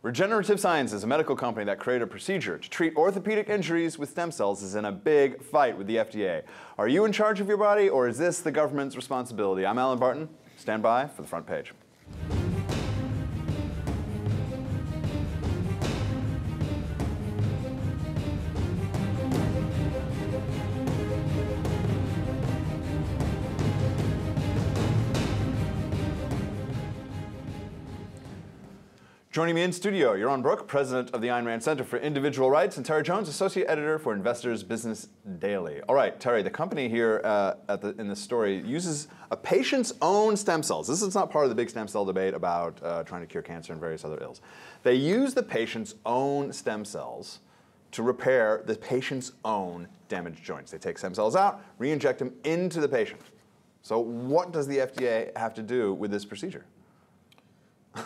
Regenerative Sciences, a medical company that created a procedure to treat orthopedic injuries with stem cells, is in a big fight with the FDA. Are you in charge of your body, or is this the government's responsibility? I'm Alan Barton. Stand by for the front page. Joining me in studio, Yaron Brook, president of the Ayn Rand Center for Individual Rights, and Terry Jones, associate editor for Investors Business Daily. All right, Terry, the company here in this story uses a patient's own stem cells. This is not part of the big stem cell debate about trying to cure cancer and various other ills. They use the patient's own stem cells to repair the patient's own damaged joints. They take stem cells out, re-inject them into the patient. So what does the FDA have to do with this procedure?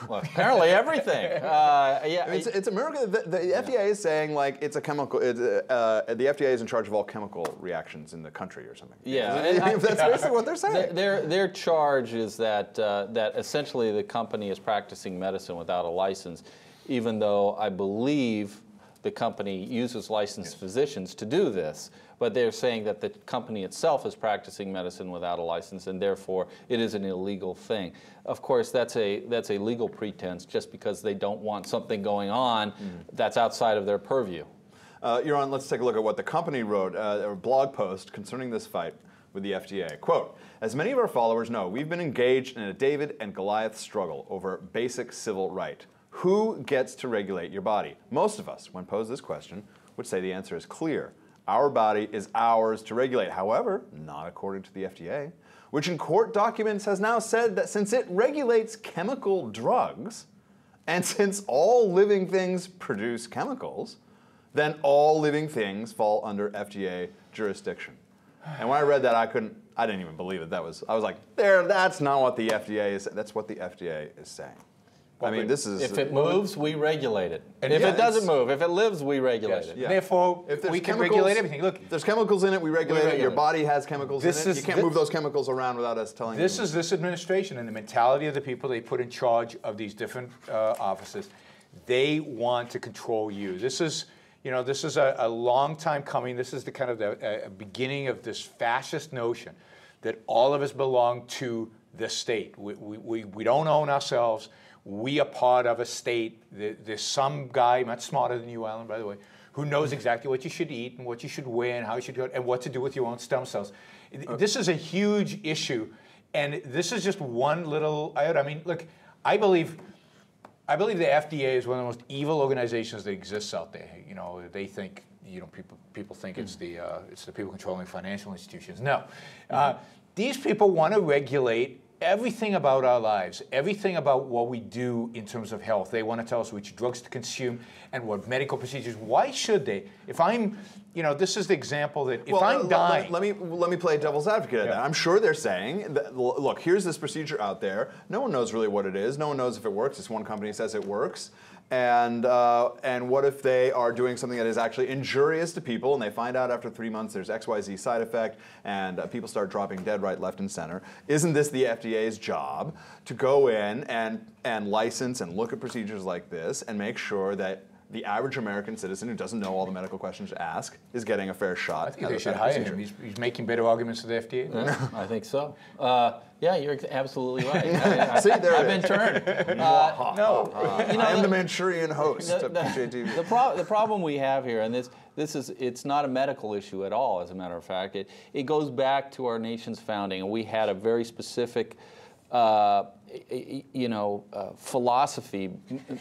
Well, apparently everything. Yeah, it's America. The FDA is saying like it's a chemical. The FDA is in charge of all chemical reactions in the country or something. Yeah, that's basically what they're saying. Their charge is that that essentially the company is practicing medicine without a license, even though I believe the company uses licensed physicians to do this. But they're saying that the company itself is practicing medicine without a license, and therefore it is an illegal thing. Of course, that's a legal pretense just because they don't want something going on that's outside of their purview. Yaron, let's take a look at what the company wrote, a blog post concerning this fight with the FDA. Quote, as many of our followers know, we've been engaged in a David and Goliath struggle over basic civil right. Who gets to regulate your body? Most of us, when posed this question, would say the answer is clear. Our body is ours to regulate. However, not according to the FDA, which in court documents has now said that since it regulates chemical drugs, and since all living things produce chemicals, then all living things fall under FDA jurisdiction. And when I read that, I didn't even believe it. I was like, that's not what the FDA is. That's what the FDA is saying. Well, I mean, this is... If it moves, we regulate it. And if it doesn't move, if it lives, we regulate it. Yeah. Therefore, we can regulate everything. Look, if there's chemicals in it, we regulate it. Your body has chemicals in it. You can't move those chemicals around without us telling you. This is this administration and the mentality of the people they put in charge of these different offices. They want to control you. This is, this is a long time coming. This is the kind of the beginning of this fascist notion that all of us belong to the state. We don't own ourselves. We are part of a state. There's some guy, much smarter than you, Alan, by the way, who knows exactly what you should eat and what you should wear and how you should go and what to do with your own stem cells. This is a huge issue, and this is just one little iota. I mean, look, I believe the FDA is one of the most evil organizations that exists out there. They think, people think it's the people controlling financial institutions. No, these people want to regulate everything about our lives, everything about what we do in terms of health. They want to tell us which drugs to consume and what medical procedures. Why should they? If I'm, this is the example that if I'm dying. Let me play devil's advocate at that. I'm sure they're saying that, look, here's this procedure out there. No one knows really what it is. No one knows if it works. This one company says it works. And what if they are doing something that is actually injurious to people, and they find out after 3 months there's XYZ side effect, and people start dropping dead, right, left, and center? Isn't this the FDA's job to go in and license and look at procedures like this and make sure that the average American citizen who doesn't know all the medical questions to ask is getting a fair shot? I think they should hire him. He's making better arguments to the FDA. Yeah, I think so. Yeah, you're absolutely right. See, there I've been turned. I am the Manchurian host of PJTV. The problem we have here, and it's not a medical issue at all, as a matter of fact. It goes back to our nation's founding, and we had a very specific philosophy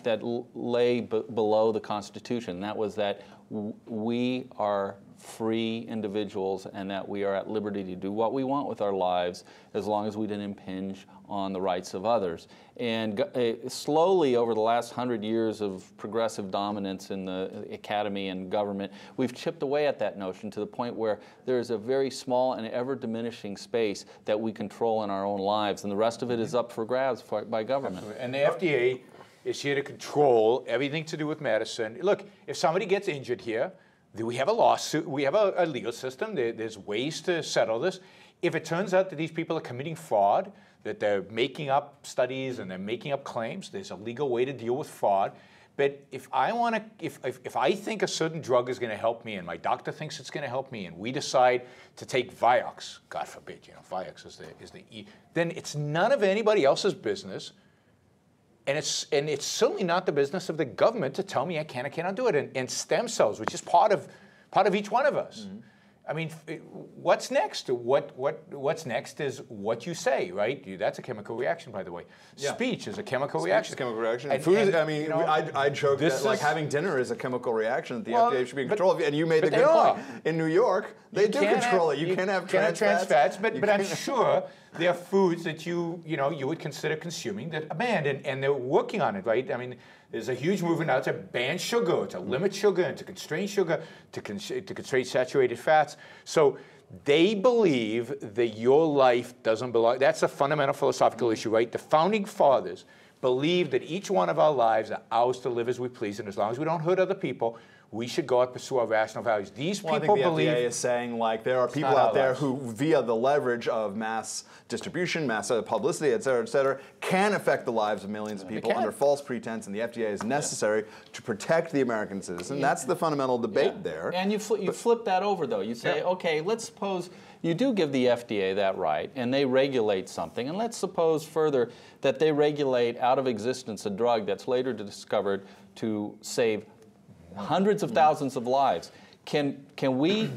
that lay below the Constitution. That was that we are free individuals and that we are at liberty to do what we want with our lives as long as we didn't impinge on the rights of others. And slowly over the last 100 years of progressive dominance in the academy and government, we've chipped away at that notion to the point where there is a very small and ever diminishing space that we control in our own lives, and the rest of it is up for grabs by government. Absolutely. And the FDA is here to control everything to do with medicine. Look, if somebody gets injured here, we have a lawsuit, we have a legal system, there's ways to settle this. If it turns out that these people are committing fraud, that they're making up studies and they're making up claims, there's a legal way to deal with fraud. But if I want to, if I think a certain drug is going to help me, and my doctor thinks it's going to help me, and we decide to take Vioxx, God forbid, Vioxx is the then it's none of anybody else's business, and it's certainly not the business of the government to tell me I can or cannot do it. And stem cells, which is part of each one of us. Mm-hmm. I mean, what's next? What's next is what you say, right? That's a chemical reaction, by the way. Yeah. Speech is a chemical reaction. Speech is a chemical reaction. And food is, I mean, I joke that like having dinner is a chemical reaction that the FDA should be in control of. And you made the good point. In New York, they do control it. You can't have trans fats. But I'm sure there are foods that you would consider consuming that are banned, and they're working on it, right? I mean, there's a huge movement now to ban sugar, to limit sugar, and to constrain sugar, to constrain saturated fats. So they believe that your life doesn't belong. That's a fundamental philosophical issue, right? The founding fathers believed that each one of our lives are ours to live as we please, and as long as we don't hurt other people, we should go out and pursue our rational values. These people believe... I think the FDA is saying, like, there are people out there who, via the leverage of mass distribution, mass publicity, et cetera, can affect the lives of millions of people under false pretense, and the FDA is necessary to protect the American citizen. That's the fundamental debate there. And you flip that over, though. You say, okay, let's suppose you do give the FDA that right, and they regulate something, and let's suppose further that they regulate out of existence a drug that's later discovered to save hundreds of thousands of lives. Can we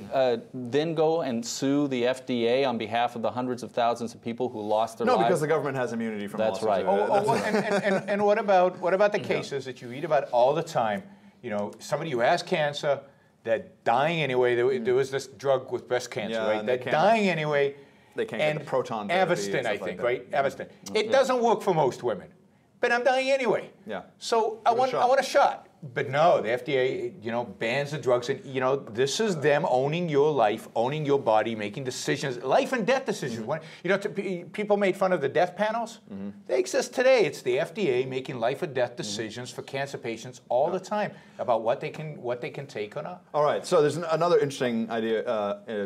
then go and sue the FDA on behalf of the hundreds of thousands of people who lost their lives? No, because the government has immunity from lawsuits. That's right. And what about the cases that you read about all the time? Somebody who has cancer, they're dying anyway. There was this drug with breast cancer, right? They're dying anyway. They can't get the proton therapy. Avastin, I think, right? Avastin. It doesn't work for most women, but I'm dying anyway. Yeah. So I want a shot. But no, the FDA, bans the drugs, and this is them owning your life, owning your body, making decisions, life and death decisions. People made fun of the death panels. They exist today. It's the FDA making life or death decisions for cancer patients all the time about what they can take or not. All right. So there's another interesting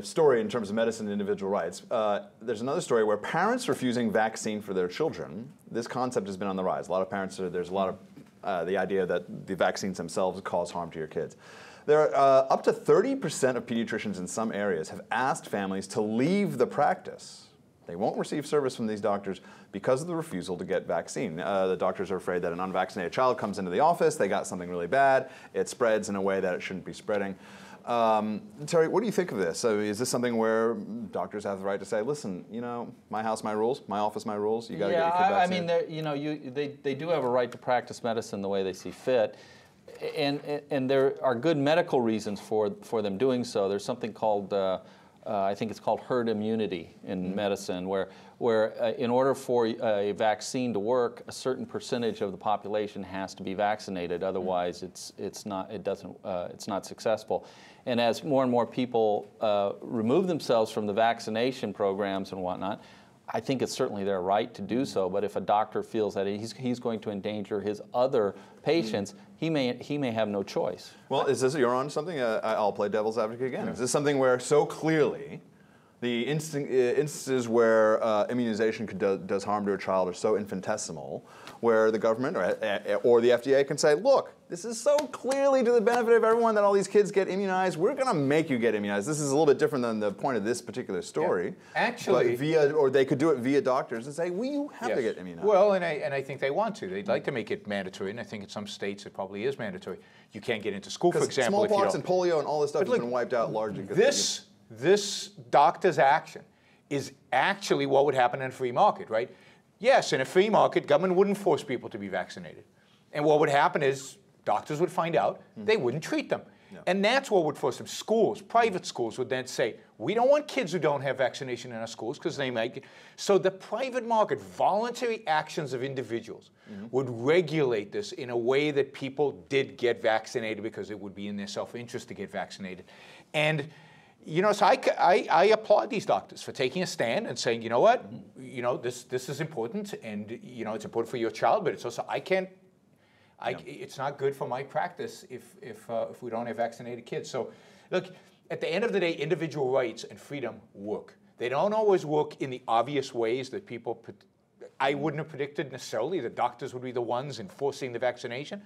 story in terms of medicine and individual rights. There's another story where parents refusing vaccine for their children. This concept has been on the rise. A lot of parents there's a lot of the idea that the vaccines themselves cause harm to your kids. There are up to 30% of pediatricians in some areas have asked families to leave the practice. They won't receive service from these doctors because of the refusal to get vaccine. The doctors are afraid that an unvaccinated child comes into the office, they got something really bad, it spreads in a way that it shouldn't be spreading. Terry, what do you think of this? So is this something where doctors have the right to say, listen, my house, my rules, my office, my rules, you got to get your kid vaccinated? I mean, they do have a right to practice medicine the way they see fit, and there are good medical reasons for them doing so. There's something called, I think it's called herd immunity in medicine, where in order for a vaccine to work, a certain percentage of the population has to be vaccinated. Otherwise, it's not successful. And as more and more people remove themselves from the vaccination programs and whatnot, I think it's certainly their right to do so. But if a doctor feels that he's going to endanger his other patients, he may have no choice. Well, is this, you're on something? I'll play devil's advocate again. Is this something where so clearly the instances where immunization does harm to a child are so infinitesimal, where the government or the FDA can say, look, this is so clearly to the benefit of everyone that all these kids get immunized, we're going to make you get immunized. This is a little bit different than the point of this particular story. Yeah. Actually, or they could do it via doctors and say, well, you have to get immunized. Well, and I think they want to. They'd like to make it mandatory, and I think in some states it probably is mandatory. You can't get into school, for example, smallpox and polio and all this stuff has been wiped out largely. This doctor's action is actually what would happen in a free market, right? Yes, in a free market, government wouldn't force people to be vaccinated. And what would happen is doctors would find out, they wouldn't treat them. Yeah. And that's what would force them. Schools, private schools would then say, we don't want kids who don't have vaccination in our schools because they might get... So the private market, voluntary actions of individuals would regulate this in a way that people did get vaccinated because it would be in their self-interest to get vaccinated. And so I applaud these doctors for taking a stand and saying, you know what, this is important, and it's important for your child, but it's also it's not good for my practice if we don't have vaccinated kids. So, look, at the end of the day, individual rights and freedom work. They don't always work in the obvious ways that people I wouldn't have predicted necessarily the doctors would be the ones enforcing the vaccination.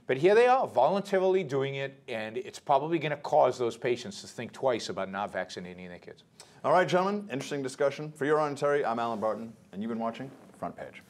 But here they are, voluntarily doing it, and it's probably going to cause those patients to think twice about not vaccinating their kids. All right, gentlemen, interesting discussion. For your own Terry, I'm Alan Barton, and you've been watching Front Page.